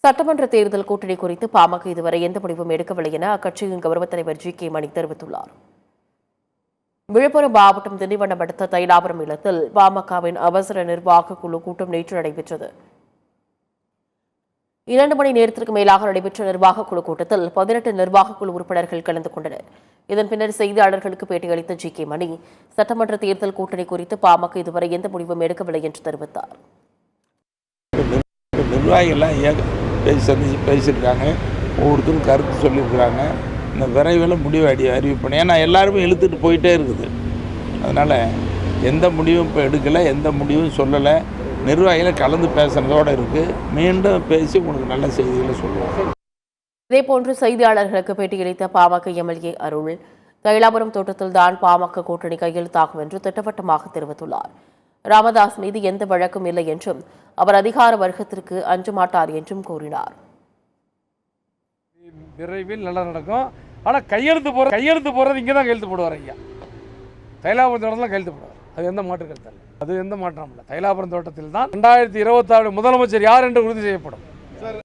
சட்டமன்ற தேர்தல் கூட்டணி குறித்து பாமக இதுவரை எந்த முடிவும் எடுக்கவில்லை என அக்கட்சியின் கௌரவ தலைவர் ஜி.கே. மணி தெரிவித்துள்ளார். விழுப்புரம் மாவட்டம் திண்டிவனம் அடுத்த தைலாபுரம் இல்லத்தில் பாமகவின் அவசர நிர்வாக குழு கூட்டம் நேற்று நடைபெற்றது. 2 மணி நேரத்திற்கு மேலாக நடைபெற்ற நிர்வாக குழு கூட்டத்தில் 18 நிர்வாக குழு உறுப்பினர்கள் கலந்து கொண்டனர். இதன் பின்னர் செய்தியாளர்களுக்கு பேட்டியளித்த ஜி.கே. மணி சட்டமன்ற தேர்தல் கூட்டணி குறித்து பாமக இதுவரை எந்த முடிவும் எடுக்கவில்லை என்று தெரிவித்தார். நிர்வாகிகள்லாம் பேசியிருக்காங்க, ஒவ்வொருத்தரும் கருத்து சொல்லியிருக்கிறாங்க. இந்த விரைவில் முடிவு அறிவிப்பேன். ஏன்னா எல்லாருமே இழுத்துட்டு போயிட்டே இருக்குது. அதனால் எந்த முடிவும் இப்போ எடுக்கலை, எந்த முடிவும் சொல்லலை. நிர்வாகிகளை கலந்து பேசுகிறதோடு இருக்குது. மீண்டும் பேசி உங்களுக்கு நல்ல செய்திகளை சொல்லுவோம். இதேபோன்று செய்தியாளர்களுக்கு பேட்டியளித்த பாமக எம்எல்ஏ அருள் தைலாபுரம் தோட்டத்தில் தான் பாமக கூட்டணி கையெழுத்தாகும் என்று திட்டவட்டமாக தெரிவித்துள்ளார். ராமதாஸ் மீது எந்த வழக்கும் இல்லை என்றும் அவர் அதிகார வர்க்கத்திற்கு அஞ்ச மாட்டார் என்றும் கூறினார். விரைவில் நல்லா நடக்கும். ஆனால் கையெழுத்து போகிறது இங்கே தான் கையெழுத்து போடுவார் ஐயா. தைலாபுரம் தோட்டத்தில் கையெழுத்து போடுவார். அது எந்த மாற்று கருத்து இல்லை. அது எந்த மாற்றம் இல்லை. தைலாபுரம் தோட்டத்தில் தான் 2026 முதலமைச்சர் யார் என்று உறுதி செய்யப்படும்.